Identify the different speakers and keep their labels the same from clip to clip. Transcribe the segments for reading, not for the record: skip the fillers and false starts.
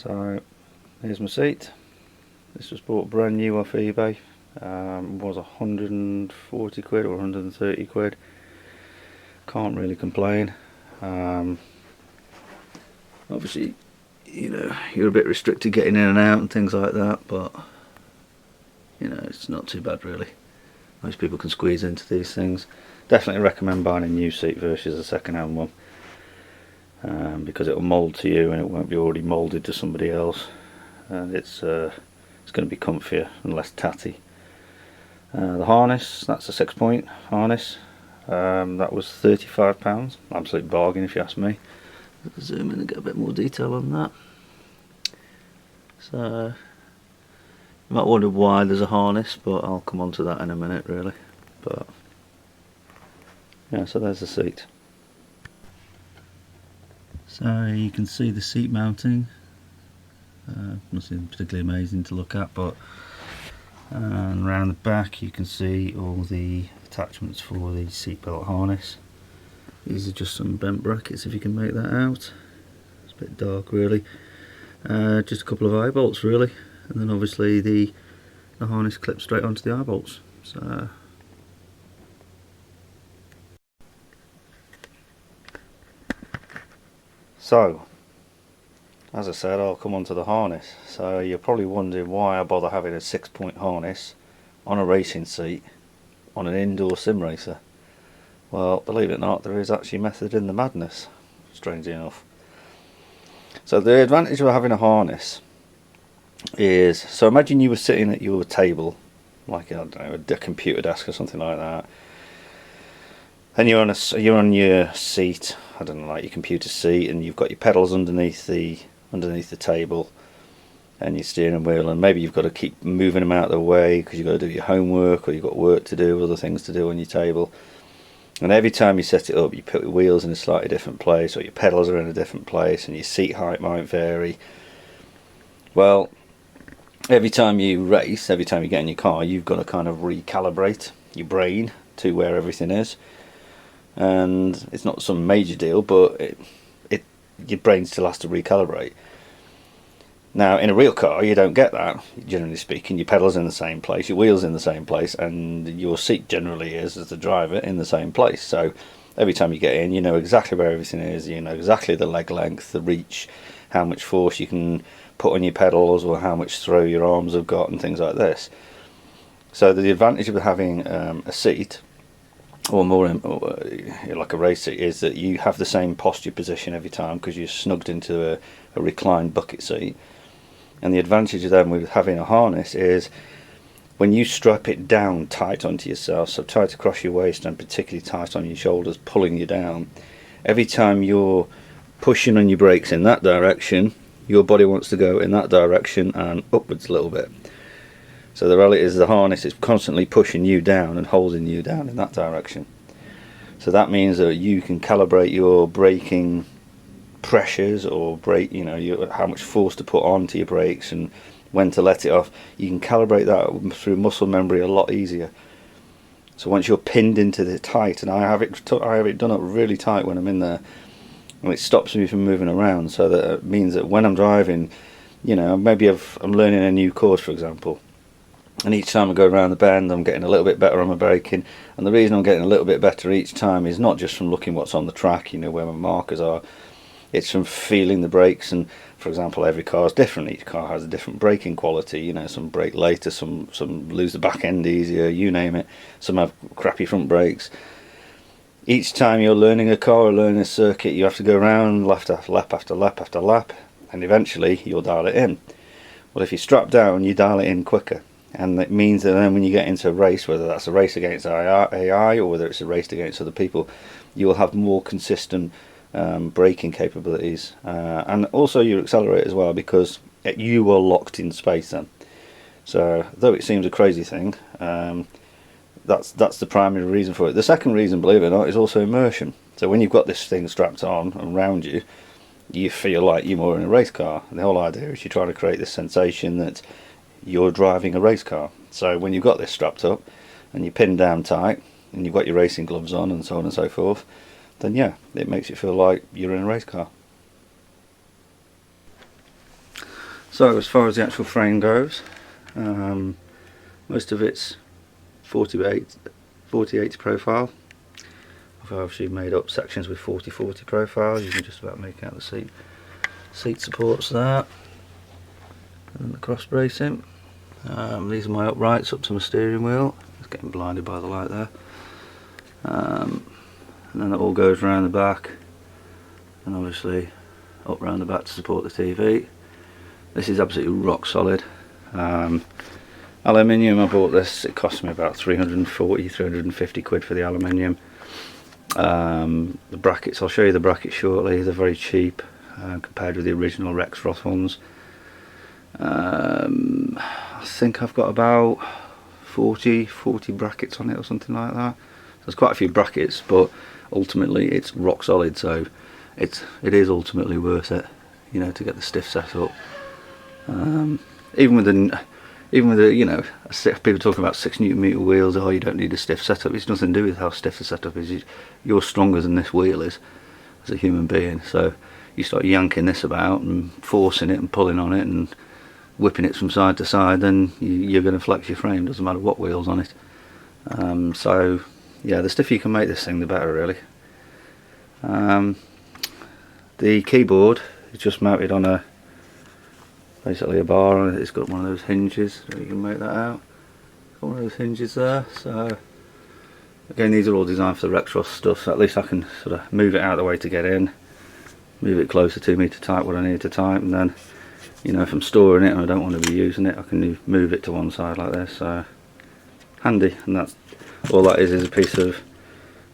Speaker 1: So here's my seat. This was bought brand new off eBay. Was 140 quid or 130 quid. Can't really complain. Obviously, you know, you're a bit restricted getting in and out and things like that, but you know, it's not too bad really. Most people can squeeze into these things. Definitely recommend buying a new seat versus a second-hand one, because it will mould to you and it won't be already moulded to somebody else, and it's going to be comfier and less tatty. The harness, that's a 6-point harness. That was £35, absolute bargain if you ask me. Let's zoom in and get a bit more detail on that. So you might wonder why there's a harness, but I'll come on to that in a minute really. But yeah, so there's the seat. So you can see the seat mounting. Nothing particularly amazing to look at, but and around the back you can see all the attachments for the seatbelt harness. These are just some bent brackets if you can make that out. It's a bit dark really. Just a couple of eye bolts really, and then obviously the harness clips straight onto the eye bolts. So as I said, I'll come on to the harness. So you're probably wondering why I bother having a 6-point harness on a racing seat on an indoor sim racer. Well, believe it or not, there is actually method in the madness, strangely enough. So the advantage of having a harness is, so imagine you were sitting at your table, like, I don't know, a computer desk or something like that, and you're on your seat, I don't know, like your computer seat, and you've got your pedals underneath the table and your steering wheel, and maybe you've got to keep moving them out of the way because you've got to do your homework, or you've got work to do, other things to do on your table. And every time you set it up, you put your wheels in a slightly different place, or your pedals are in a different place, and your seat height might vary. Well, every time you race, every time you get in your car, you've got to kind of recalibrate your brain to where everything is. And it's not some major deal, but your brain still has to recalibrate. Now, in a real car, you don't get that. Generally speaking, your pedal's in the same place, your wheel's in the same place, and your seat generally is, as the driver, in the same place. So every time you get in, you know exactly where everything is, you know exactly the leg length, the reach, how much force you can put on your pedals, or how much throw your arms have got, and things like this. So the advantage of having a seat, or more like a race seat, is that you have the same posture position every time because you're snugged into a reclined bucket seat. And the advantage of them with having a harness is when you strap it down tight onto yourself, so tight across your waist and particularly tight on your shoulders, pulling you down, every time you're pushing on your brakes in that direction, your body wants to go in that direction and upwards a little bit. So the reality is the harness is constantly pushing you down and holding you down in that direction. So that means that you can calibrate your braking pressures, or brake, you know, how much force to put onto your brakes and when to let it off. You can calibrate that through muscle memory a lot easier. So once you're pinned into the tight, and I have it done up really tight when I'm in there, and it stops me from moving around. So that it means that when I'm driving, you know, maybe I'm learning a new course, for example, and each time I go around the bend, I'm getting a little bit better on my braking. And the reason I'm getting a little bit better each time is not just from looking what's on the track, you know, where my markers are. It's from feeling the brakes. And for example, every car is different. Each car has a different braking quality. You know, some brake later, some lose the back end easier, you name it. Some have crappy front brakes. Each time you're learning a car or learning a circuit, you have to go around lap after lap after lap after lap, and eventually you'll dial it in. Well, if you strap down, you dial it in quicker. And it means that then when you get into a race, whether that's a race against AI or whether it's a race against other people, you will have more consistent braking capabilities, and also your accelerator as well, because you are locked in space then. So though it seems a crazy thing, that's the primary reason for it. The second reason, believe it or not, is also immersion. So when you've got this thing strapped on around you, you feel like you're more in a race car. And the whole idea is you're trying to create this sensation that you're driving a race car. So when you've got this strapped up and you're pinned down tight and you've got your racing gloves on and so on and so forth, then yeah, it makes you feel like you're in a race car. So as far as the actual frame goes, most of it's 40/80 profile. I've obviously made up sections with 40/40 profiles. You can just about make out the seat supports there, and the cross bracing. These are my uprights up to my steering wheel. It's getting blinded by the light there. And then it all goes around the back, and obviously up round the back to support the TV. This is absolutely rock solid. Aluminium, I bought this, it cost me about 350 quid for the aluminium. The brackets, I'll show you the brackets shortly, they're very cheap compared with the original Rexroth ones. I think I've got about 40 brackets on it or something like that. There's quite a few brackets, but ultimately it's rock solid, so it is ultimately worth it, you know, to get the stiff setup. Even with the, you know, people talking about 6 Nm wheels, oh, you don't need a stiff setup. It's nothing to do with how stiff the setup is. You're stronger than this wheel is as a human being, so you start yanking this about and forcing it and pulling on it and whipping it from side to side, then you're going to flex your frame, doesn't matter what wheel's on it. So yeah, the stiffer you can make this thing, the better, really. The keyboard is just mounted on basically a bar, and it's got one of those hinges, so you can make that out. Got one of those hinges there. So again, these are all designed for the Rexroth stuff, so at least I can sort of move it out of the way to get in, move it closer to me to type what I need to type, and then, you know, if I'm storing it and I don't want to be using it, I can move it to one side like this. So handy. And that's all that is a piece of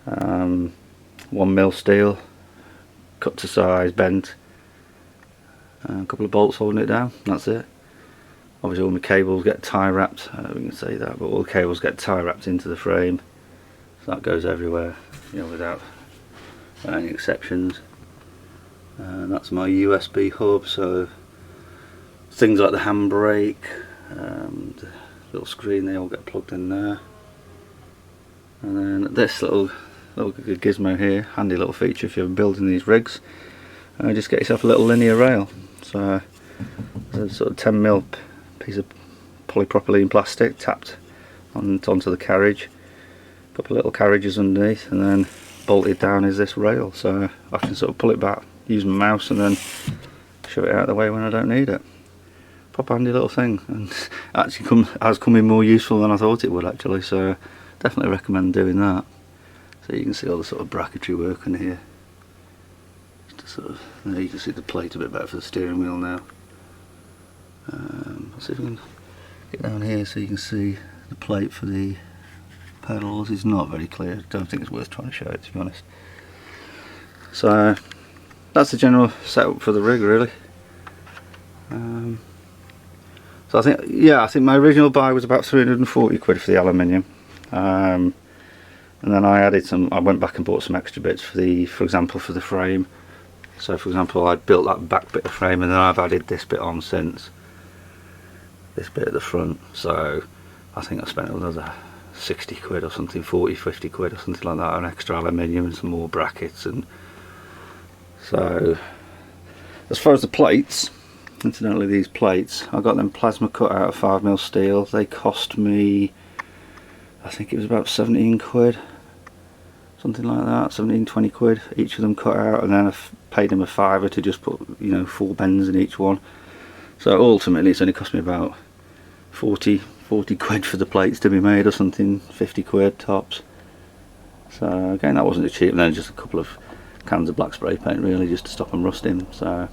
Speaker 1: 1mm steel, cut to size, bent, a couple of bolts holding it down. That's it. Obviously all my cables get tie wrapped, we can say that, but all the cables get tie wrapped into the frame, so that goes everywhere, you know, without any exceptions. And that's my USB hub, so things like the handbrake, the little screen, they all get plugged in there. And then this little gizmo here, handy little feature if you're building these rigs. Just get yourself a little linear rail. So there's a sort of 10mm piece of polypropylene plastic tapped onto the carriage. A couple of little carriages underneath, and then bolted down is this rail. So I can sort of pull it back, use my mouse, and then shove it out of the way when I don't need it. Proper handy little thing, and actually has come in more useful than I thought it would actually. So definitely recommend doing that. So you can see all the sort of bracketry work in here. Sort of, there you can see the plate a bit better for the steering wheel now. Let's see if we can get down here so you can see the plate for the pedals. It's not very clear, I don't think it's worth trying to show it, to be honest. So that's the general setup for the rig, really. So I think my original buy was about 340 quid for the aluminium. And then I went back and bought some extra bits for example for the frame. So for example, I built that back bit of frame, and then I've added this bit on since, this bit at the front. So I think I spent another 60 quid or something, 50 quid or something like that on extra aluminium and some more brackets. And so as far as the plates, incidentally, these plates, I got them plasma cut out of 5mm steel. They cost me, I think it was about 17 quid. Something like that, 17-20 quid each of them cut out, and then I paid them a fiver to just put, you know, 4 bends in each one. So ultimately it's only cost me about 40 quid for the plates to be made or something, 50 quid tops. So again, that wasn't cheap, and then just a couple of cans of black spray paint really, just to stop them rusting. So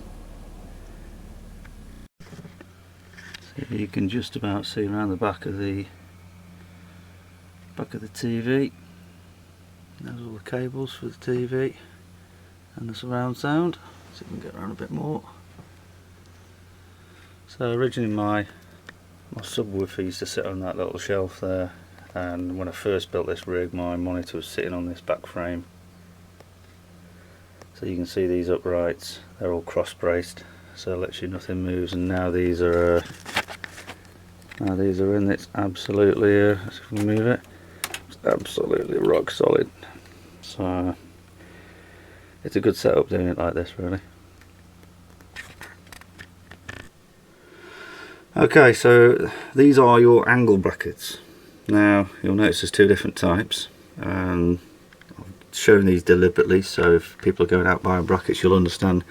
Speaker 1: you can just about see around the back of the TV. There's all the cables for the TV and the surround sound. So we can get around a bit more. So originally my subwoofer used to sit on that little shelf there, and when I first built this rig, my monitor was sitting on this back frame. So you can see these uprights, they're all cross braced, so literally nothing moves, and now these are in. It's absolutely, let's see if we can move it, it's absolutely rock solid. So it's a good setup doing it like this, really. Okay, so these are your angle brackets. Now you'll notice there's two different types, and I've shown these deliberately so if people are going out buying brackets you'll understand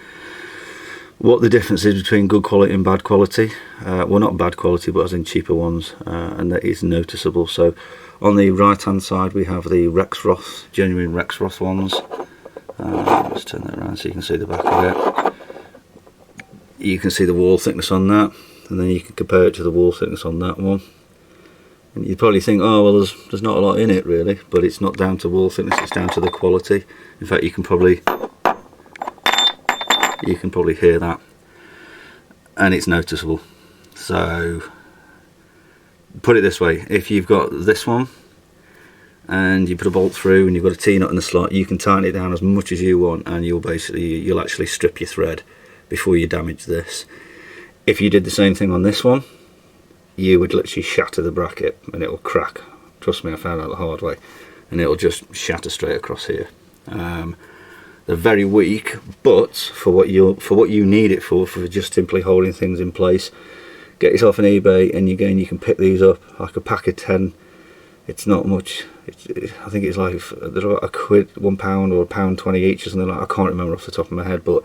Speaker 1: what the difference is between good quality and bad quality. Well, not bad quality, but as in cheaper ones, and that is noticeable. So on the right hand side we have the Rexroth, genuine Rexroth ones. Let's turn that around so you can see the back of it. You can see the wall thickness on that, and then you can compare it to the wall thickness on that one. And you'd probably think, oh well, there's not a lot in it really, but it's not down to wall thickness, it's down to the quality. In fact, you can probably hear that, and it's noticeable. So put it this way, if you've got this one and you put a bolt through and you've got a T-nut in the slot, you can tighten it down as much as you want, and you'll actually strip your thread before you damage this. If you did the same thing on this one, you would literally shatter the bracket and it will crack. Trust me, I found out the hard way, and it'll just shatter straight across here. They're very weak, but for what you need it for just simply holding things in place, get yourself an eBay, and again you can pick these up like a pack of 10. It's not much. I think it's like they're about £1, £1 or £1.20 each or something like that. I can't remember off the top of my head, but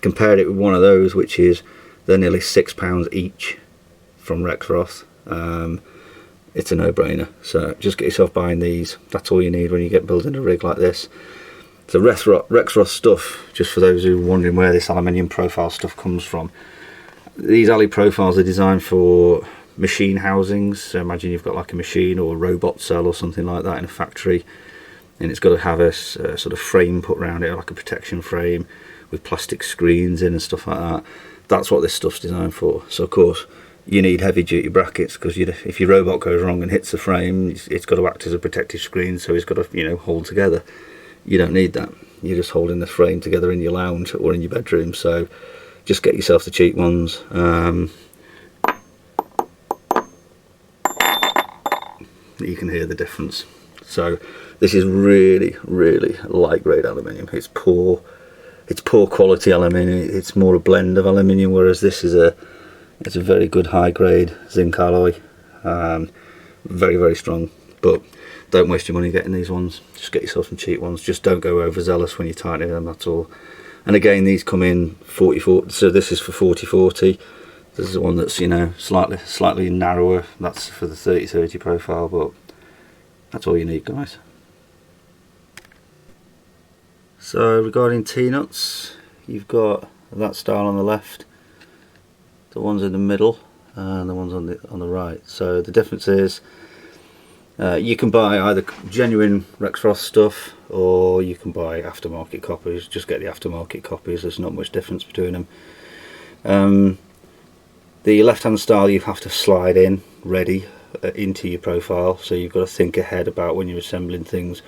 Speaker 1: compared it with one of those, which is they're nearly £6 each from Rexroth. It's a no-brainer. So just get yourself buying these. That's all you need when you get building a rig like this. So Rexroth stuff, just for those who are wondering where this aluminium profile stuff comes from. These alley profiles are designed for machine housings. So imagine you've got like a machine or a robot cell or something like that in a factory, and it's got to have a sort of frame put around it, like a protection frame with plastic screens in and stuff like that. That's what this stuff's designed for. So of course you need heavy duty brackets, because if your robot goes wrong and hits the frame, it's got to act as a protective screen, so it's got to hold together. You don't need that. You're just holding the frame together in your lounge or in your bedroom. So just get yourself the cheap ones. You can hear the difference. So this is really, really light grade aluminium. It's poor quality aluminium. It's more a blend of aluminium, whereas this is a very good high grade zinc alloy. Very, very strong. But don't waste your money getting these ones. Just get yourself some cheap ones. Just don't go overzealous when you're tightening them, that's all. And again, these come in 40/40, so this is for 40/40. This is the one that's slightly narrower. That's for the 30/30 profile, but that's all you need, guys. So regarding T-nuts, you've got that style on the left, the ones in the middle, and the ones on the right. So the difference is, you can buy either genuine Rexroth stuff or you can buy aftermarket copies. Just get the aftermarket copies, there's not much difference between them. The left hand style you have to slide in ready into your profile, so you've got to think ahead about when you're assembling things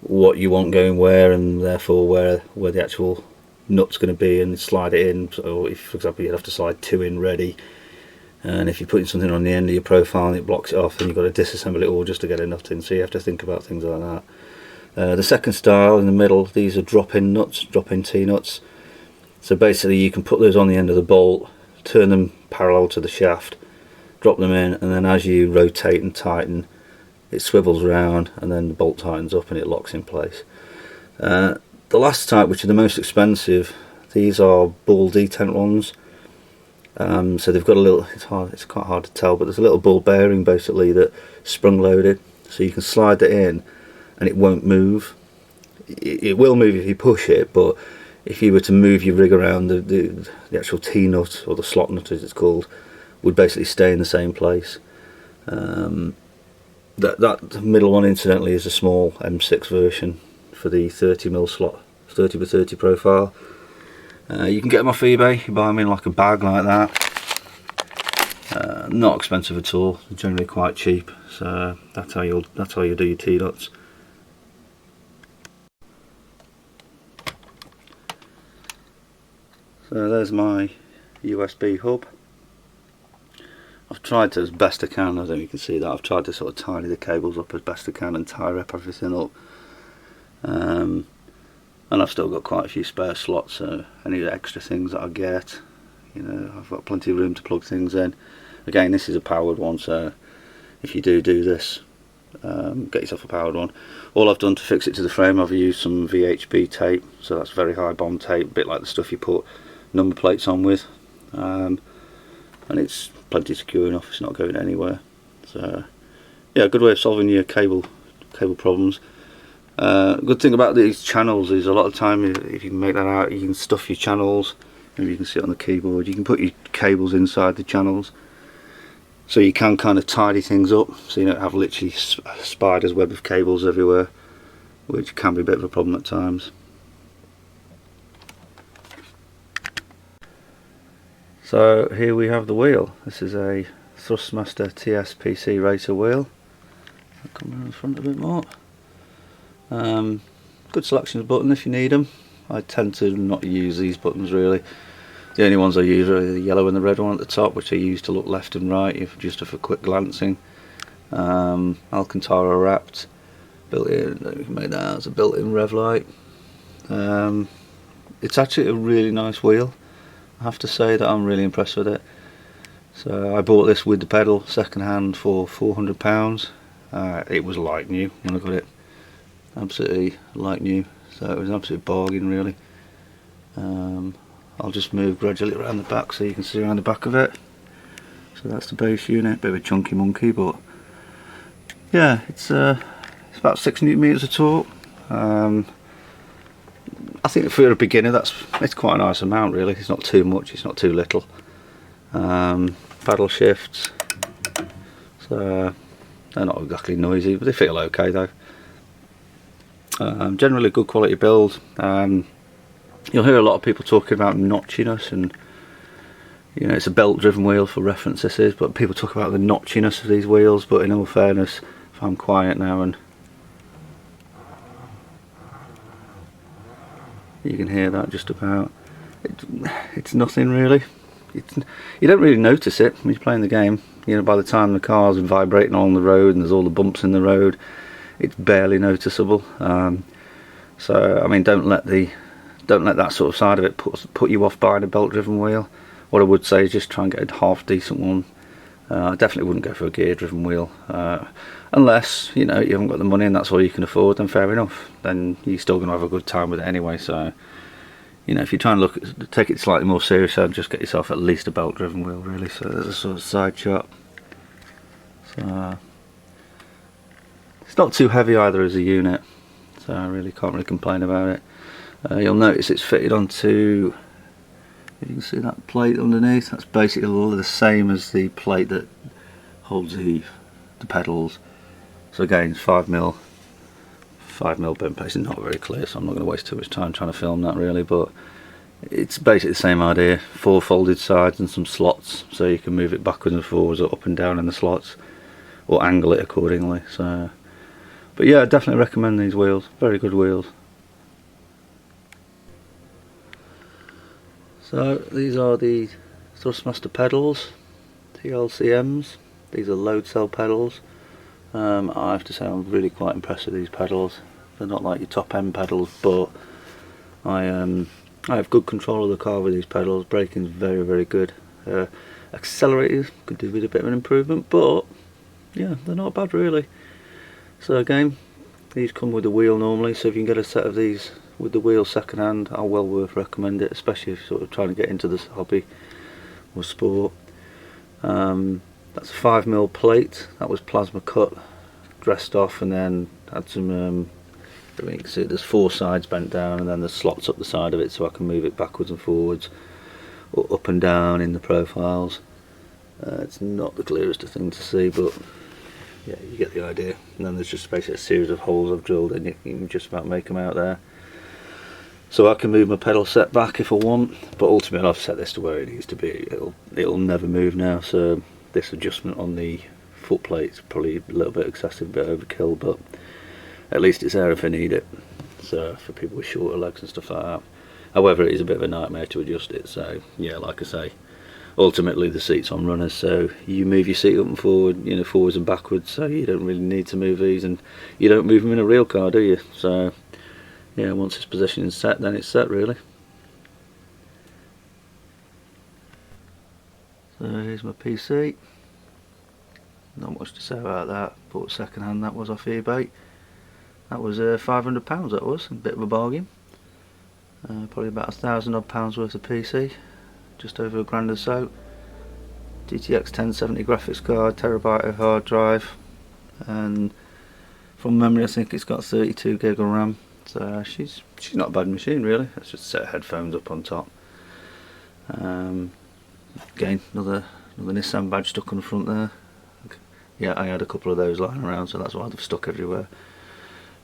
Speaker 1: what you want going where, and therefore where the actual nut's going to be, and slide it in. So if, for example, you'd have to slide 2 in ready, and if you're putting something on the end of your profile and it blocks it off, then you've got to disassemble it all just to get a nut in. So you have to think about things like that. The second style in the middle, these are drop-in nuts, drop-in T-nuts. So basically you can put those on the end of the bolt, turn them parallel to the shaft, drop them in, and then as you rotate and tighten, it swivels around and then the bolt tightens up and it locks in place. The last type, which are the most expensive, these are ball detent ones. So they've got a little, it's quite hard to tell, but there's a little ball bearing basically that sprung loaded, so you can slide it in and it won't move. It will move if you push it, but if you were to move your rig around, the actual T-nut, or the slot nut as it's called, would basically stay in the same place. That middle one incidentally is a small M6 version for the 30mm slot, 30x30 profile. You can get them off eBay. You buy them in like a bag like that. Not expensive at all. They're generally quite cheap. So that's how you do your T-nuts. So there's my USB hub. I've tried to, as best I can, I don't know if you can see that, I've tried to sort of tidy the cables up as best I can and tie up everything up. And I've still got quite a few spare slots, so any extra things that I get, You know, I've got plenty of room to plug things in. Again, this is a powered one, so if you do this, get yourself a powered one. All I've done to fix it to the frame, I've used some VHB tape, so that's very high bond tape, a bit like the stuff you put number plates on with, and it's plenty secure enough, it's not going anywhere. So yeah, a good way of solving your cable problems. Good thing about these channels is a lot of time, if you can make that out, you can stuff your channels. Maybe you can see it on the keyboard. You can put your cables inside the channels, so you can kind of tidy things up, so you don't have literally a spider's web of cables everywhere, which can be a bit of a problem at times. So here we have the wheel. This is a Thrustmaster TSPC Racer wheel. I'll come around the front a bit more. Good selection of buttons if you need them. I tend to not use these buttons really. The only ones I use are the yellow and the red one at the top, which I use to look left and right, just for quick glancing. Alcantara wrapped, built in. You can make that out as a built-in rev light. It's actually a really nice wheel. I have to say that I'm really impressed with it. So I bought this with the pedal second hand for £400. It was like new when I got it. Absolutely like new, so it was an absolute bargain really. I'll just move gradually around the back so you can see around the back of it. So that's the base unit, bit of a chunky monkey, but yeah, it's about 6 Newton meters of torque. I think for a beginner it's quite a nice amount really. It's not too much, it's not too little. Paddle shifts, so they're not exactly noisy, but they feel okay though. Generally good quality build. You'll hear a lot of people talking about notchiness, and you know, it's a belt driven wheel for reference this is, but people talk about the notchiness of these wheels, but in all fairness, if I'm quiet now and you can hear that just about, it's nothing really. You don't really notice it when you're playing the game. You know, by the time the car's vibrating on the road and there's all the bumps in the road, it's barely noticeable. So I mean, don't let that sort of side of it put you off buying a belt driven wheel. What I would say is just try and get a half decent one. I definitely wouldn't go for a gear driven wheel, unless you know you haven't got the money and that's all you can afford. Then fair enough, then you're still going to have a good time with it anyway. So you know, if you're trying to take it slightly more seriously, I'd just get yourself at least a belt driven wheel really. So there's a sort of side shot. So it's not too heavy either as a unit, so I really can't really complain about it. You'll notice it's fitted onto, if you can see that plate underneath, that's basically all the same as the plate that holds the pedals. So again, it's 5mm bent paste. It's not very clear, so I'm not going to waste too much time trying to film that really, but it's basically the same idea. 4 folded sides and some slots, so you can move it backwards and forwards or up and down in the slots, or angle it accordingly. So, but yeah, I definitely recommend these wheels. Very good wheels. So these are the Thrustmaster pedals, TLCMs. These are load cell pedals. I have to say I'm really quite impressed with these pedals. They're not like your top end pedals, but I have good control of the car with these pedals. Braking's very, very good. Accelerators could do with a bit of an improvement, but yeah, they're not bad really. So again, these come with a wheel normally, so if you can get a set of these with the wheel second hand, I'll well worth recommend it, especially if you're sort of trying to get into this hobby or sport. That's a 5mm plate. That was plasma cut, dressed off, and then had some you can see there's 4 sides bent down, and then there's slots up the side of it so I can move it backwards and forwards or up and down in the profiles. It's not the clearest of thing to see, but yeah, you get the idea. And then there's just basically a series of holes I've drilled in. You can just about make them out there. So I can move my pedal set back if I want, but ultimately I've set this to where it needs to be. It'll never move now, so this adjustment on the foot plate's probably a little bit excessive, a bit overkill, but at least it's there if I need it. So for people with shorter legs and stuff like that. However, it is a bit of a nightmare to adjust it, so yeah, like I say, ultimately the seat's on runners, so you move your seat up and forward, you know, forwards and backwards, so you don't really need to move these, and you don't move them in a real car, do you? So yeah, once its position is set, then it's set really. So here's my PC. Not much to say about that. Bought second hand, that was off eBay. That was £500, that was, a bit of a bargain. Probably about £1,000 odd worth of PC, just over £1,000 or so. GTX 1070 graphics card, terabyte of hard drive, and from memory I think it's got 32 gig of RAM. So she's not a bad machine really. Let's just set headphones up on top. Again, another Nissan badge stuck on the front there. Yeah, I had a couple of those lying around, so that's why they've stuck everywhere.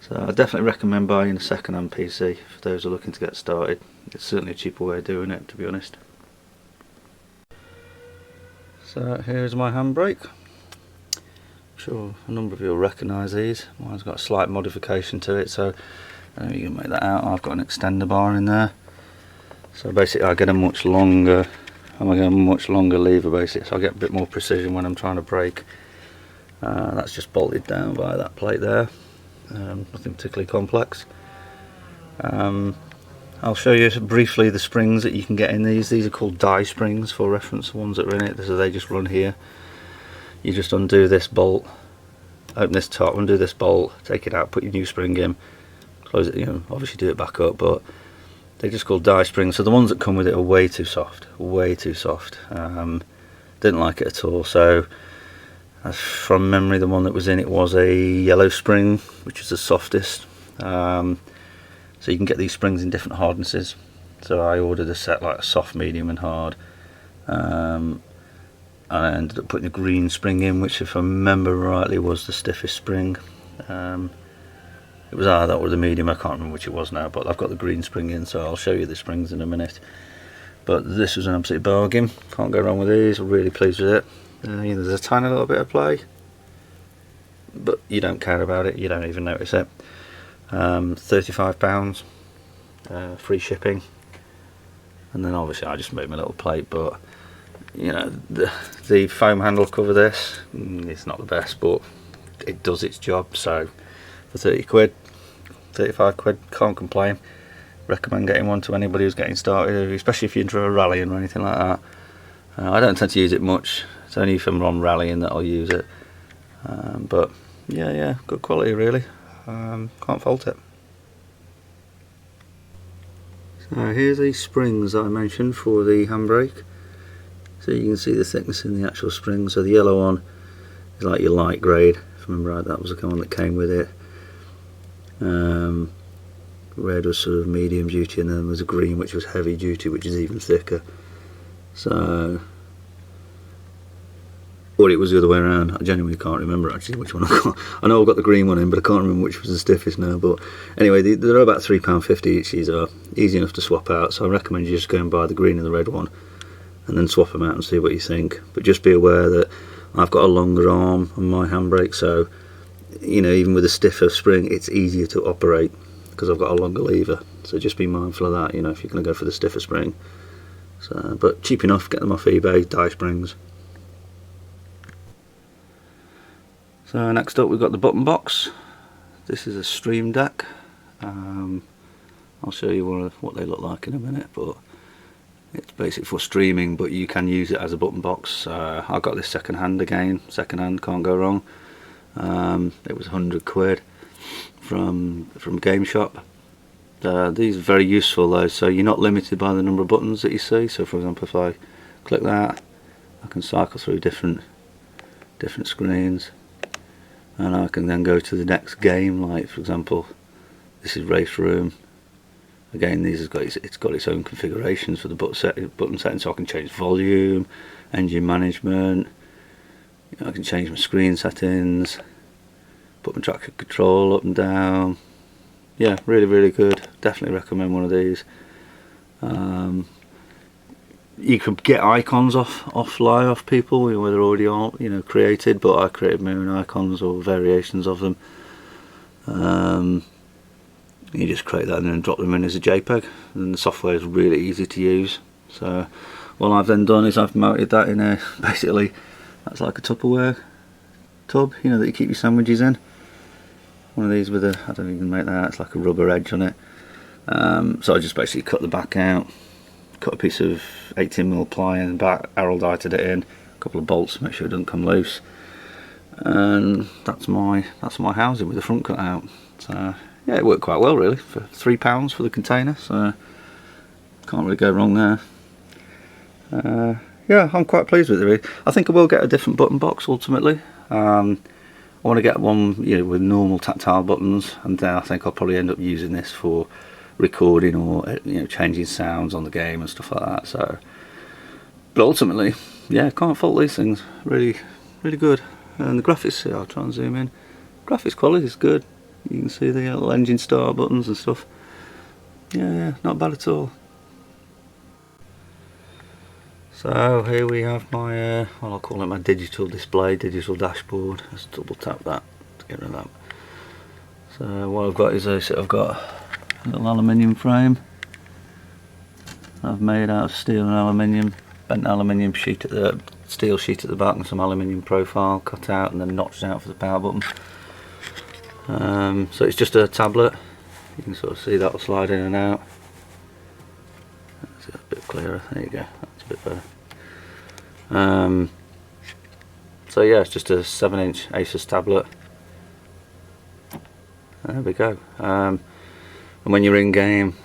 Speaker 1: So I definitely recommend buying a second-hand PC for those who are looking to get started. It's certainly a cheaper way of doing it, to be honest. So here's my handbrake. I'm sure a number of you will recognise these. Mine's got a slight modification to it, so you can make that out. I've got an extender bar in there. So basically I get a much longer lever basically, so I get a bit more precision when I'm trying to brake. That's just bolted down by that plate there. Nothing particularly complex. I'll show you briefly the springs that you can get in these. These are called die springs for reference, the ones that are in it. So they just run here. You just undo this bolt, open this top, undo this bolt, take it out, put your new spring in, close it, obviously do it back up, but they're just called die springs. So the ones that come with it are way too soft, way too soft. Didn't like it at all. So from memory, the one that was in it was a yellow spring, which is the softest. So you can get these springs in different hardnesses. So I ordered a set like a soft, medium and hard. And I ended up putting a green spring in, which if I remember rightly was the stiffest spring. It was that or the medium, I can't remember which it was now, but I've got the green spring in, so I'll show you the springs in a minute. But this was an absolute bargain, can't go wrong with these, I'm really pleased with it. There's a tiny little bit of play, but you don't care about it, you don't even notice it. £35, free shipping, and then obviously I just made my little plate, but the foam handle cover this, it's not the best, but it does its job. So for 30 quid, 35 quid, can't complain. Recommend getting one to anybody who's getting started, especially if you're into a rallying or anything like that. I don't tend to use it much, it's only if I'm on rallying that I'll use it, but yeah, good quality really. Can't fault it. So here's the springs that I mentioned for the handbrake. So you can see the thickness in the actual spring. So the yellow one is like your light grade, if I remember right, that was the one that came with it. Red was sort of medium duty, and then there's a green which was heavy duty, which is even thicker. So, or it was the other way around. I genuinely can't remember actually which one I got. I know I've got the green one in, but I can't remember which was the stiffest now. But anyway, they're about £3.50 each. These are easy enough to swap out, so I recommend you just go and buy the green and the red one and then swap them out and see what you think. But just be aware that I've got a longer arm on my handbrake, so even with a stiffer spring it's easier to operate because I've got a longer lever. So just be mindful of that, if you're going to go for the stiffer spring. So, but cheap enough, get them off eBay, die springs. So next up we've got the button box. This is a Stream Deck. I'll show you what they look like in a minute, but it's basically for streaming, but you can use it as a button box. I got this second hand again, can't go wrong. It was 100 quid from Game Shop. These are very useful though, so you're not limited by the number of buttons that you see. So for example, if I click that, I can cycle through different screens, and I can then go to the next game. Like for example, this is Race Room. Again, it's got its own configurations for the button settings, so I can change volume, engine management. I can change my screen settings, put my tracker control up and down. Yeah, really good. Definitely recommend one of these. You could get icons off people where they're already all created, but I created my own icons or variations of them. You just create that and then drop them in as a JPEG, and the software is really easy to use. So what I've then done is I've mounted that in a, basically that's like a Tupperware tub, that you keep your sandwiches in. One of these with a, I don't even make that, it's like a rubber edge on it. So I just basically cut the back out, cut a piece of 18mm ply and araldited it in, a couple of bolts to make sure it doesn't come loose, and that's my housing with the front cut out. So yeah, it worked quite well really for £3 for the container, so can't really go wrong there. Yeah, I'm quite pleased with it really. I think I will get a different button box ultimately. I want to get one, you know, with normal tactile buttons, and then I think I'll probably end up using this for recording or, you know, changing sounds on the game and stuff like that. So, but ultimately, yeah, can't fault these things. Really good. And the graphics, I'll try and zoom in. Graphics quality is good. You can see the little engine start buttons and stuff. Yeah, not bad at all. So here we have my, well, I'll call it my digital display, digital dashboard. Let's double tap that to get rid of that. So what I've got is I've got a little aluminium frame I've made out of steel and aluminium, bent aluminium sheet at the steel sheet at the back and some aluminium profile cut out and then notched out for the power button. So it's just a tablet. You can sort of see that will slide in and out. That's a bit clearer. There you go. That's a bit better. So yeah, it's just a 7-inch Asus tablet. There we go. And when you're in game,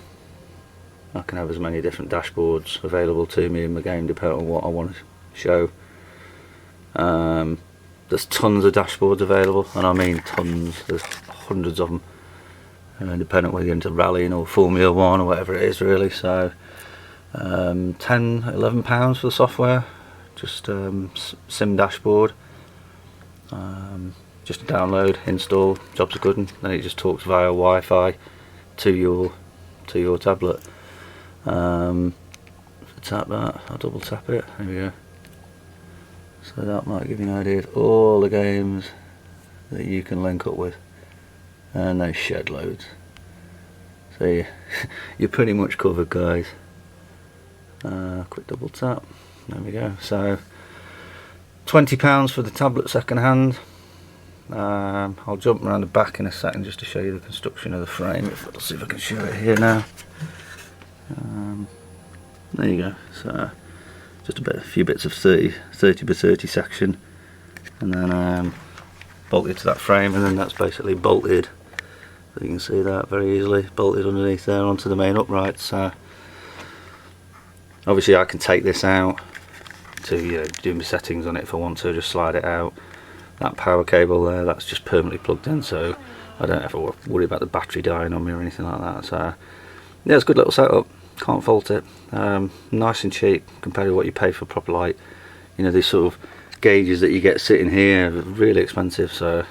Speaker 1: I can have as many different dashboards available to me in the game depending on what I want to show. There's tons of dashboards available, and I mean tons. There's hundreds of them, depending on whether you're into rallying or Formula 1 or whatever it is really. So £10–11 for the software, just sim dashboard, just a download, install, jobs are good, and then it just talks via Wi-Fi to your tablet. Tap that, I'll double tap it, there we go. So that might give you an idea of all the games that you can link up with, and they shed loads. So you're pretty much covered, guys. Quick double tap, there we go. So £20 for the tablet second hand. I'll jump around the back in a second just to show you the construction of the frame. Let's see if I can show it here now. There you go. So just a few bits of 30 by 30 section, and then bolted to that frame, and then that's basically bolted. So you can see that very easily bolted underneath there onto the main upright. So obviously I can take this out to, you know, do my settings on it if I want to, just slide it out. That power cable there, that's just permanently plugged in, so I don't have to worry about the battery dying on me or anything like that. So yeah, it's a good little setup, can't fault it. Nice and cheap compared to what you pay for proper light. You know, these sort of gauges that you get sitting here are really expensive. So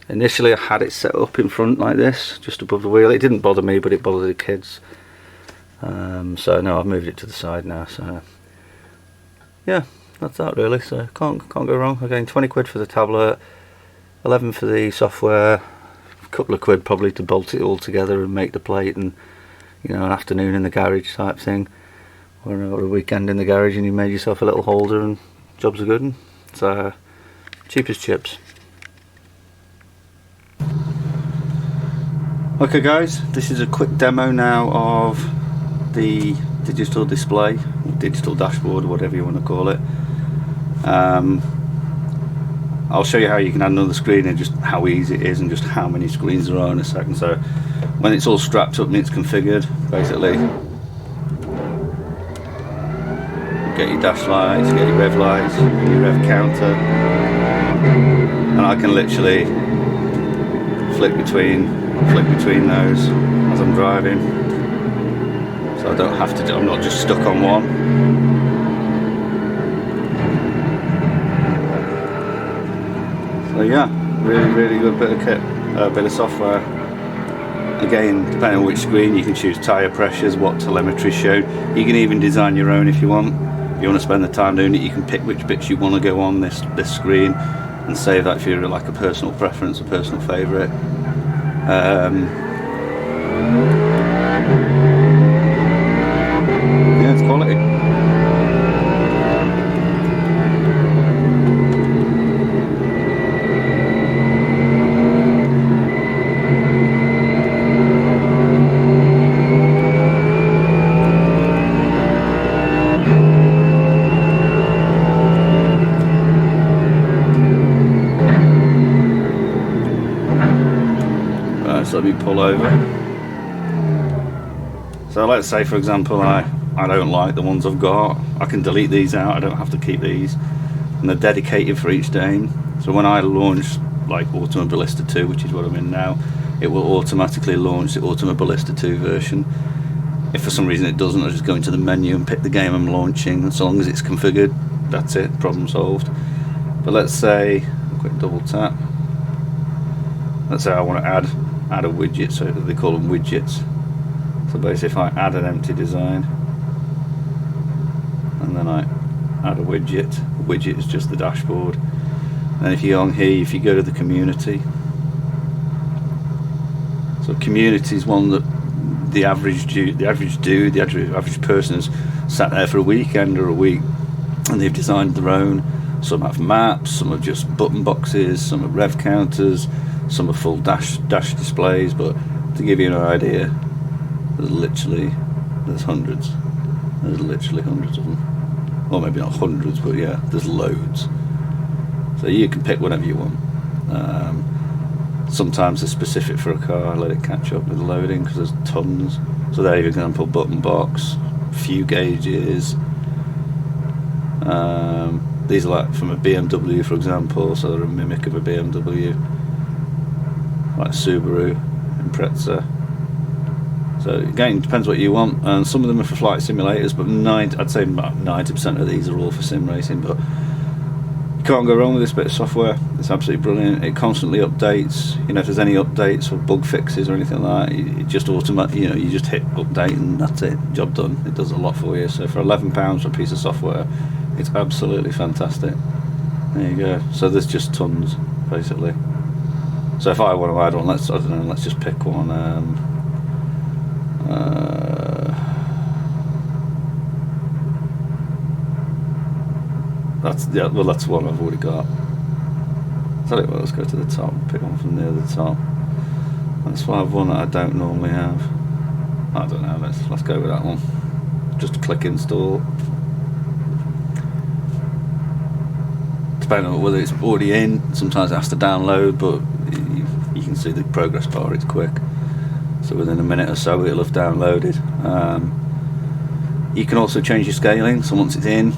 Speaker 1: initially I had it set up in front like this, just above the wheel. It didn't bother me, but it bothered the kids. So no, I've moved it to the side now. So yeah, that's that really. So can't go wrong. Again, 20 quid for the tablet, 11 for the software, a couple of quid probably to bolt it all together and make the plate, and you know, an afternoon in the garage type thing, or a weekend in the garage and you made yourself a little holder and jobs are good. So cheap as chips. Okay guys, this is a quick demo now of the digital display, digital dashboard, whatever you want to call it. I'll show you how you can add another screen and just how easy it is and just how many screens there are in a second. So when it's all strapped up and it's configured, basically get your dash lights, get your rev lights, your rev counter, and I can literally flick between those as I'm driving, so I don't have to I'm not just stuck on one. So yeah, really good bit of kit, bit of software. Again, depending on which screen, you can choose tyre pressures, what telemetry show. You can even design your own if you want. If you want to spend the time doing it, you can pick which bits you want to go on this screen and save that if you're like a personal preference, a personal favourite. Yeah, it's quality. So let me pull over. So let's say, for example, I don't like the ones I've got. I can delete these out. I don't have to keep these, and they're dedicated for each game. So when I launch like Automobilista 2, which is what I'm in now, it will automatically launch the Automobilista 2 version. If for some reason it doesn't, I'll just go into the menu and pick the game I'm launching. As long as it's configured, that's it, problem solved. But let's say, a quick double tap. Let's say I want to add a widget, so they call them widgets. So basically if I add an empty design, and then I add a widget is just the dashboard. And if you go on here, if you go to the community, so community is one that the average person has sat there for a weekend or a week, and they've designed their own. Some have maps, some are just button boxes, some are rev counters, some are full dash displays. But to give you an idea, there's literally hundreds of them. Or maybe not hundreds, but yeah, there's loads. So you can pick whatever you want. Sometimes they're specific for a car, let it catch up with the loading because there's tons. So there, for example, button box, few gauges. These are like from a BMW, for example, so they're a mimic of a BMW, like Subaru, Impreza. So again, it depends what you want, and some of them are for flight simulators, but I'd say about 90% of these are all for sim racing. But you can't go wrong with this bit of software. It's absolutely brilliant. It constantly updates. You know, if there's any updates or bug fixes or anything like that, it just automatically, you know, you just hit update and that's it, job done. It does a lot for you. So for £11 for a piece of software, it's absolutely fantastic. There you go. So there's just tons, basically. So if I want to add one, let's just pick one. That's one I've already got. Tell you what, let's go to the top, pick one from near the top. Let's have one that I don't normally have. I don't know, let's go with that one. Just click install. Depending on whether it's already in, sometimes it has to download, but you can see the progress bar, it's quick. So within a minute or so it'll have downloaded. You can also change your scaling, so once it's in,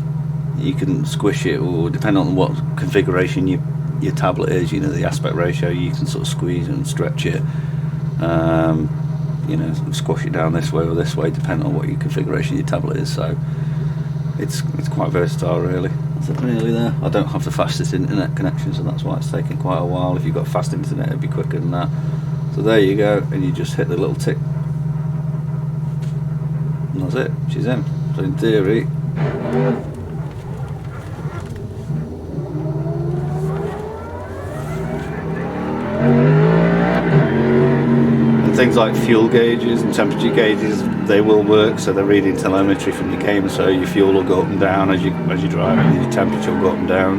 Speaker 1: you can squish it, or depending on what configuration your tablet is, you know, the aspect ratio, you can sort of squeeze and stretch it, you know, squash it down this way or this way, depending on what your configuration your tablet is. So it's quite versatile, really. That's it, nearly there. I don't have the fastest internet connection, so that's why it's taking quite a while. If you've got fast internet, it'd be quicker than that. So there you go, and you just hit the little tick, and that's it, she's in. So in theory, and things like fuel gauges and temperature gauges, they will work, so they're reading telemetry from the game, so your fuel will go up and down as you drive, and your temperature will go up and down.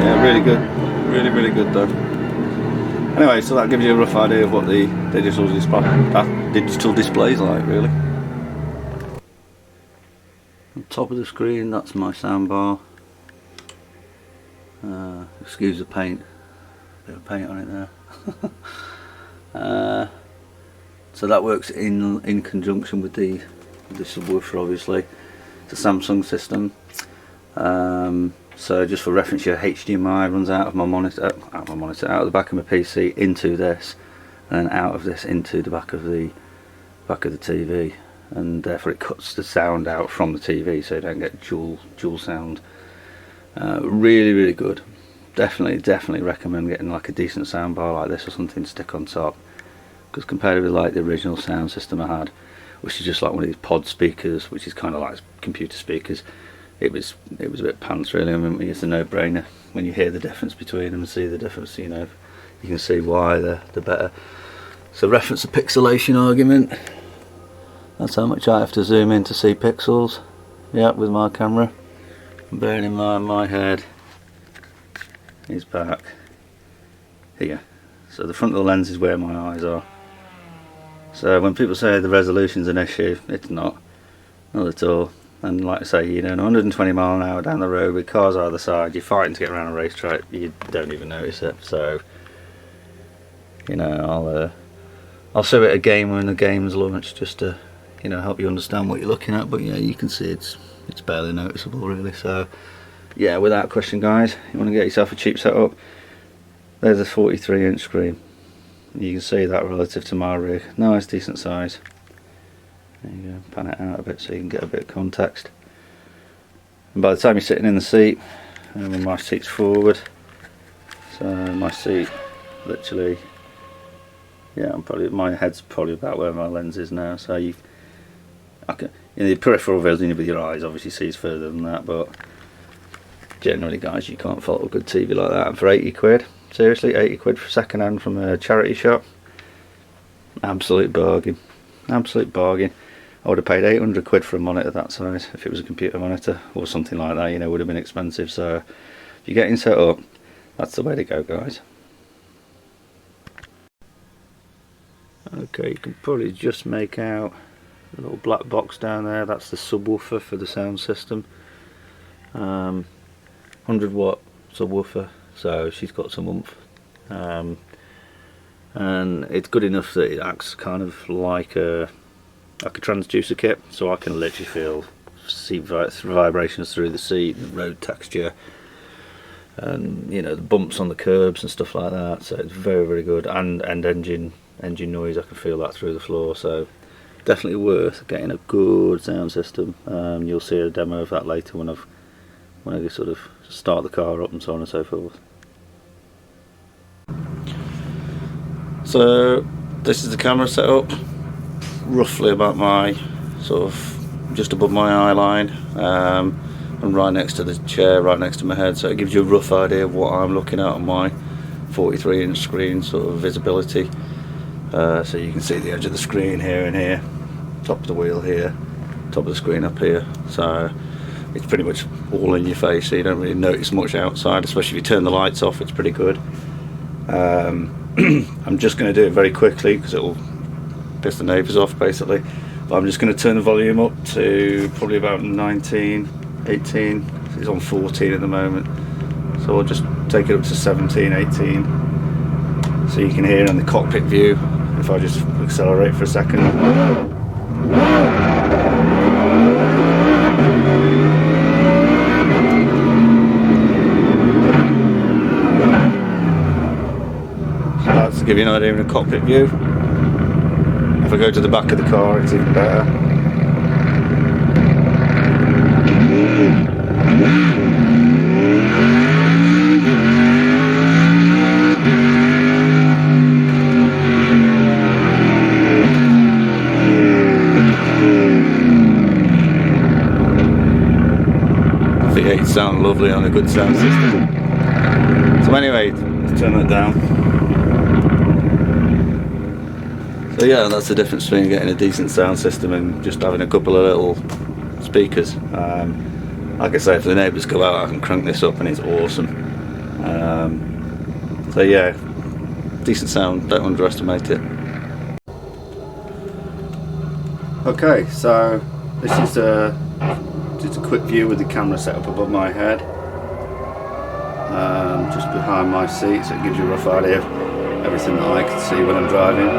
Speaker 1: Yeah, really good, really good though. Anyway, so that gives you a rough idea of what the digital display is like, really. On top of the screen, that's my soundbar. Excuse the paint, bit of paint on it there. So that works in conjunction with the subwoofer, obviously. It's a Samsung system. So just for reference, your HDMI runs out of my monitor, out of the back of my PC into this, and then out of this into the back of the TV, and therefore it cuts the sound out from the TV, so you don't get dual sound. Really good. Definitely recommend getting like a decent soundbar like this or something to stick on top, because compared with like the original sound system I had, which is just like one of these pod speakers, which is kind of like computer speakers, it was a bit pants, really. I mean, it's a no-brainer when you hear the difference between them and see the difference. You know, you can see why they're better. So reference the pixelation argument. That's how much I have to zoom in to see pixels. Yeah, with my camera. Bearing in mind my head is back here. So the front of the lens is where my eyes are. So when people say the resolution's an issue, it's not at all. And like I say, you know, 120 mile an hour down the road with cars either side, you're fighting to get around a racetrack, you don't even notice it. So you know, I'll show it again when the game's launched, just to, you know, help you understand what you're looking at. But yeah, you can see it's barely noticeable really. So yeah, without question guys, you want to get yourself a cheap setup, there's a 43-inch screen. You can see that relative to my rig. Nice decent size. There you go, pan it out a bit so you can get a bit of context. And by the time you're sitting in the seat, and my seat's forward, so my seat literally, yeah, my head's probably about where my lens is now. So in the peripheral vision with your eyes obviously sees further than that, but generally guys, you can't fault a good TV like that. And for 80 quid, seriously, 80 quid for second hand from a charity shop, absolute bargain, absolute bargain. I would have paid 800 quid for a monitor that size if it was a computer monitor or something like that, you know, would have been expensive. So if you're getting set up, that's the way to go guys. Okay, you can probably just make out a little black box down there, that's the subwoofer for the sound system. 100 watt subwoofer, so she's got some oomph. And it's good enough that it acts kind of like a transducer kit, so I can literally see vibrations through the seat, the road texture, and you know, the bumps on the curbs and stuff like that. So it's very, very good, and engine noise, I can feel that through the floor. So definitely worth getting a good sound system. You'll see a demo of that later when I sort of start the car up and so on and so forth. So this is the camera setup, roughly about my sort of just above my eye line, and right next to the chair, right next to my head, so it gives you a rough idea of what I'm looking at on my 43-inch screen sort of visibility. So you can see the edge of the screen here and here, top of the wheel here, top of the screen up here, so it's pretty much all in your face, so you don't really notice much outside, especially if you turn the lights off. It's pretty good. I'm just going to do it very quickly because it will piss the neighbours off basically, but I'm just going to turn the volume up to probably about 19, 18, it's on 14 at the moment, so I'll just take it up to 17, 18, so you can hear in the cockpit view if I just accelerate for a second. So that's to give you an idea in a cockpit view. If I go to the back of the car, it's even better. V8 sound lovely on a good sound system. So anyway, let's turn that down. So yeah, that's the difference between getting a decent sound system and just having a couple of little speakers. Like I say, if the neighbours go out, I can crank this up and it's awesome. So yeah, decent sound, don't underestimate it. Okay, so this is just a quick view with the camera set up above my head, just behind my seat, so it gives you a rough idea of everything that I can see when I'm driving.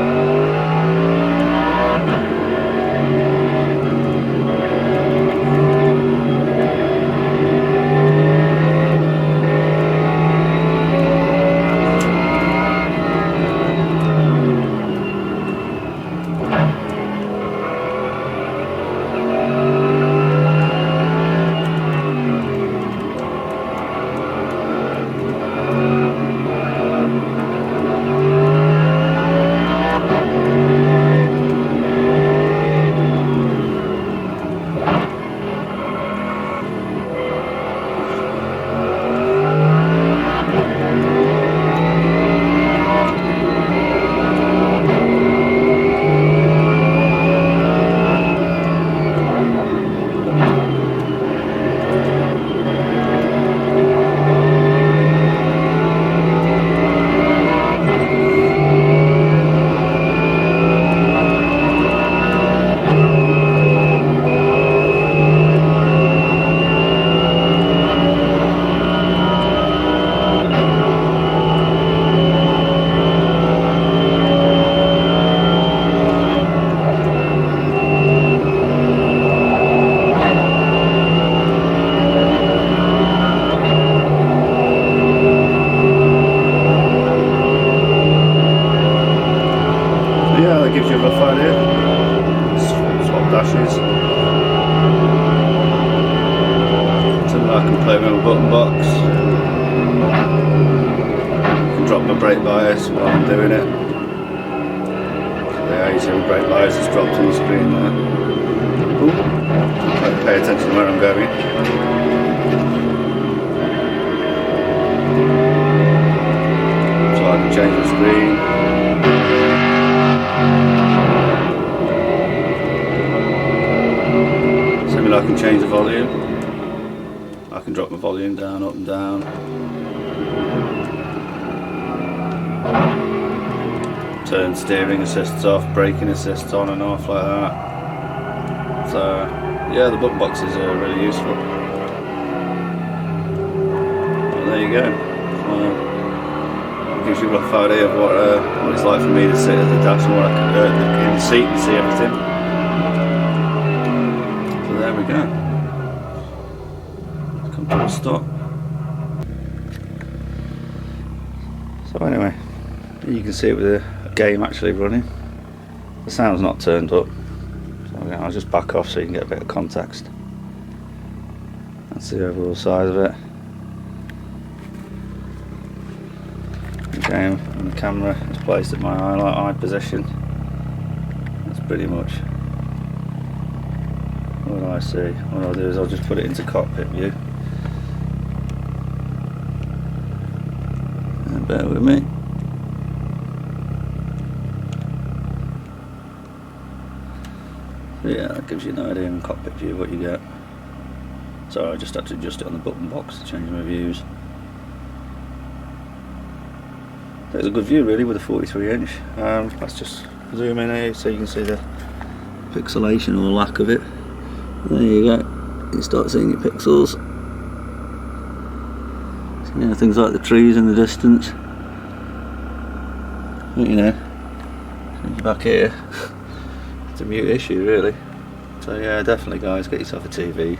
Speaker 1: flashes. Something I can play with my button box. I can drop my brake bias while I'm doing it. So there you see my brake bias is dropped on the screen there. Ooh. Pay attention to where I'm going. So I can change the screen. I can change the volume. I can drop my volume down, up and down. Turn steering assists off, braking assists on and off like that. So yeah, the button boxes are really useful. Well, there you go. Gives you a rough idea of what it's like for me to sit at the dash and what I can in the seat and see everything. There we go. Come to a stop. So anyway, you can see it with the game actually running. The sound's not turned up, so I'll just back off so you can get a bit of context. That's the overall size of it. The game and the camera is placed at my eye position. That's pretty much what I see. What I'll do is I'll just put it into cockpit view. And bear with me. So yeah, that gives you an idea in cockpit view what you get. So I just had to adjust it on the button box to change my views. There's a good view really with a 43 inch. Let's just zoom in here so you can see the pixelation or lack of it. There you go, you start seeing your pixels. So, you know, things like the trees in the distance. But, you know, back here, it's a mute issue really. So yeah, definitely guys, get yourself a TV.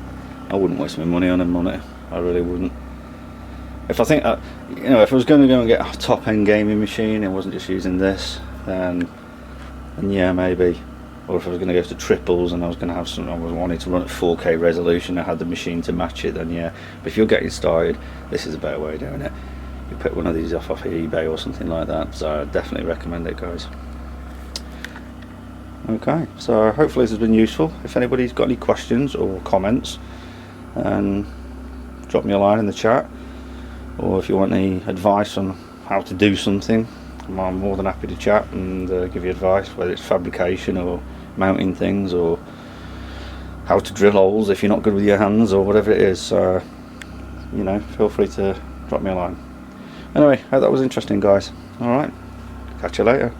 Speaker 1: I wouldn't waste my money on a monitor, I really wouldn't. If I think, you know, if I was going to go and get a top-end gaming machine and wasn't just using this, then yeah, maybe. Or if I was going to go to triples and I was going to have some, I was wanting to run at 4K resolution, I had the machine to match it, then yeah. But if you're getting started, this is a better way of doing it. You pick one of these off eBay or something like that. So I definitely recommend it, guys. Okay, so hopefully this has been useful. If anybody's got any questions or comments, drop me a line in the chat. Or if you want any advice on how to do something, I'm more than happy to chat and give you advice, whether it's fabrication or mounting things or how to drill holes if you're not good with your hands or whatever it is. You know, feel free to drop me a line. Anyway, hope that was interesting, guys. Alright, catch you later.